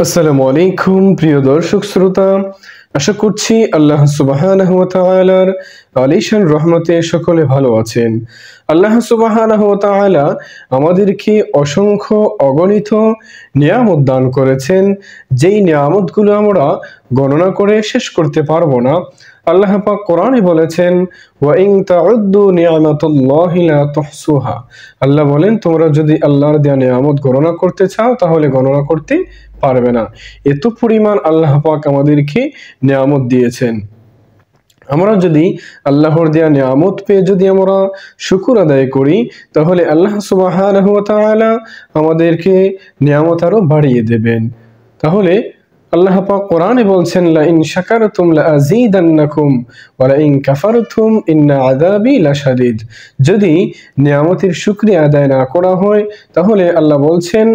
আসসালামু আলাইকুম প্রিয় দর্শক শ্রোতা, আশা করছি আল্লাহ সুবহানাহু ওয়া তাআলার আলিশান রহমতে সকলে ভালো আছেন। আল্লাহ সুবহানাহু ওয়া তাআলা আমাদেরকে অসংখ্য অগণিত নিয়ামত দান করেছেন, যেই নিয়ামতগুলো আমরা গণনা করে শেষ করতে পারবো না। আল্লাহ পাক কোরআনে বলেছেন, ওয়া ইন তাউদ্দু নি'মাতাল্লাহি লা তুহসুহা। আল্লাহ বলেন, তোমরা যদি আল্লাহর দেয়া নিয়ামত গণনা করতে চাও তাহলে গণনা করতে পারবে না। এত পরিমাণ আল্লাহ পাক আমাদেরকে নিয়ামত দিয়েছেন। আমরা যদি আল্লাহর দেয়া নিয়ামত পেয়ে যদি আমরা শুকর আদায় করি তাহলে আল্লাহ সুবহানাহু ওয়া তাআলা আমাদেরকে নিয়ামত আরো বাড়িয়ে দেবেন। তাহলে আল্লাহ পাক কোরআনে বলছেন, লা ইন শাকারতুম লা আযীদান্নাকুম ওয়া লা ইন কাফারতুম ইন্না আযাবি লাশাদীদ। যদি নিয়ামতের শুকরিয়া আদায় না করা হয় তাহলে আল্লাহ বলছেন,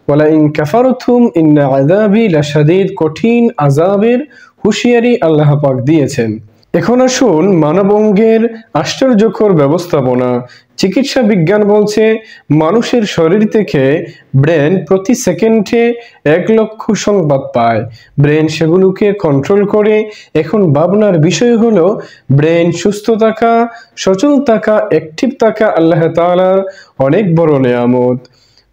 ওয়ালা ইন কাফারতুম ইন্না আযাবি লাশাদীদ, কঠিন আযাবের হুঁশিয়ারি আল্লাহ পাক দিয়েছেন। এখন আসুন মানব অঙ্গের আশ্চর্যকর ব্যবস্থাপনা। চিকিৎসা বিজ্ঞান বলছে মানুষের শরীর থেকে ব্রেন প্রতি সেকেন্ডে 1 লক্ষ সংবাদ পায়। ব্রেন সেগুলোকে কন্ট্রোল করে। এখন ভাবনার বিষয় হলো ব্রেন সুস্থ থাকা, সচল থাকা, অ্যাক্টিভ থাকা আল্লাহ তাআলার অনেক বড় নিয়ামত।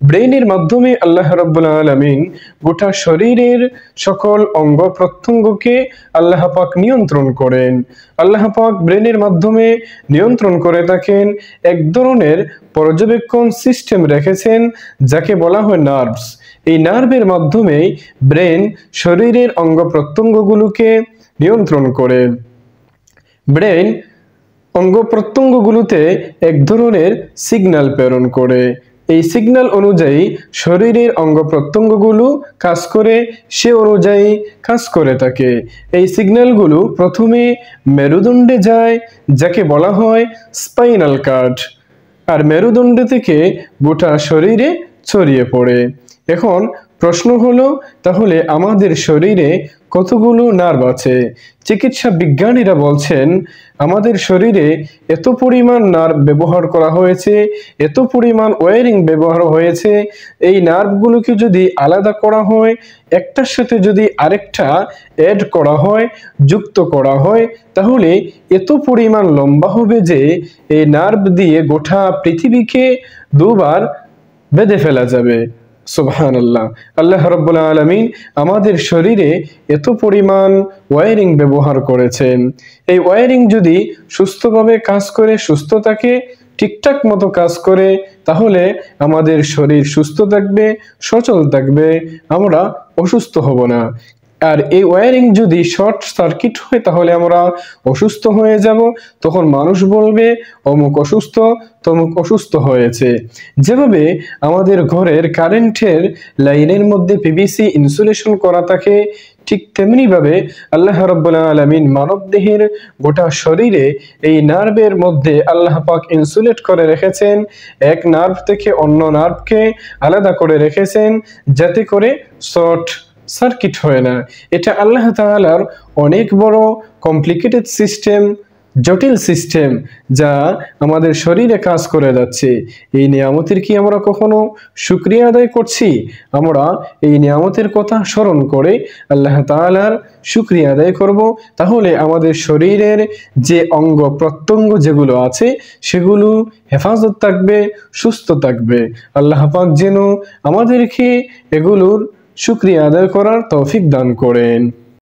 ব্রেইনের মাধ্যমে আল্লাহ রাব্বুল আলামিন গোটা শরীরের সকল অঙ্গ প্রত্যঙ্গকে আল্লাহ পাক নিয়ন্ত্রণ করেন। আল্লাহ পাক ব্রেইনের মাধ্যমে নিয়ন্ত্রণ করে থাকেন। এক ধরনের পর্যবেক্ষণ সিস্টেম রেখেছেন যাকে বলা হয় নার্ভস। এই নার্ভের মাধ্যমে ব্রেন শরীরের অঙ্গ প্রত্যঙ্গগুলোকে নিয়ন্ত্রণ করে। ব্রেন অঙ্গ প্রত্যঙ্গগুলোতে এক ধরনের সিগন্যাল প্রেরণ করে। এই সিগন্যাল অনুযায়ী শরীরের অঙ্গ প্রত্যঙ্গগুলো কাজ করে, সে অনুযায়ী কাজ করে থাকে। এই সিগন্যালগুলো প্রথমে মেরুদণ্ডে যায় যাকে বলা হয় স্পাইনাল কর্ড, আর মেরুদণ্ড থেকে গোটা শরীরে ছড়িয়ে পড়ে। এখন প্রশ্ন হলো, তাহলে আমাদের শরীরে কতগুলো নার্ভ আছে? চিকিৎসা বিজ্ঞানীরা বলছেন আমাদের শরীরে এত পরিমাণ নার্ভ ব্যবহার করা হয়েছে, এত পরিমাণ ওয়্যারিং ব্যবহার হয়েছে। এই নার্ভগুলোকে যদি আলাদা করা হয়, একটার সাথে যদি আরেকটা অ্যাড করা হয়, যুক্ত করা হয়, তাহলে এত পরিমাণ লম্বা হবে যে এই নার্ভ দিয়ে গোটা পৃথিবীকে দুবার বেঁধে ফেলা যাবে। সুবহানাল্লাহ। আল্লাহ রাব্বুল আলামিন আমাদের শরীরে এত পরিমাণ ওয়্যারিং ব্যবহার করেছেন। এই ওয়্যারিং যদি সুস্থভাবে কাজ করে, সুস্থ থাকে, ঠিকঠাক মতো কাজ করে, তাহলে আমাদের শরীর সুস্থ থাকবে, সচল থাকবে, আমরা অসুস্থ হব না। আর এই ওয়্যারিং যদি শর্ট সার্কিট হয় তাহলে আমরা অসুস্থ হয়ে যাব। তখন মানুষ বলবে অমুক অসুস্থ, তমুক অসুস্থ হয়েছে। যেভাবে আমাদের ঘরের কারেন্টের লাইনের মধ্যে পিভিসি ইনসুলেশন করা থাকে, ঠিক তেমনিভাবে আল্লাহ রাব্বুল আলামিন মানবদেহের গোটা শরীরে এই নার্ভের মধ্যে আল্লাহ পাক ইনসুলেট করে রেখেছেন। এক নার্ভ থেকে অন্য নার্ভকে আলাদা করে রেখেছেন যাতে করে শর্ট সার্কিট হয় না। এটা আল্লাহ তাআলার অনেক বড় কমপ্লিকেটেড সিস্টেম, জটিল সিস্টেম, যা আমাদের শরীরে কাজ করে যাচ্ছে। এই নিয়ামতের কি আমরা কখনো শুকরিয়া আদায় করছি? আমরা এই নিয়ামতের কথা স্মরণ করে আল্লাহ তাআলার শুকরিয়া আদায় করব। তাহলে আমাদের শরীরের যে অঙ্গ প্রত্যঙ্গ যেগুলো আছে সেগুলো হেফাজত থাকবে, সুস্থ থাকবে। আল্লাহ পাক যেন আমাদেরকে এগুলোর শুকরিয়া আদায় করার তৌফিক দান করেন।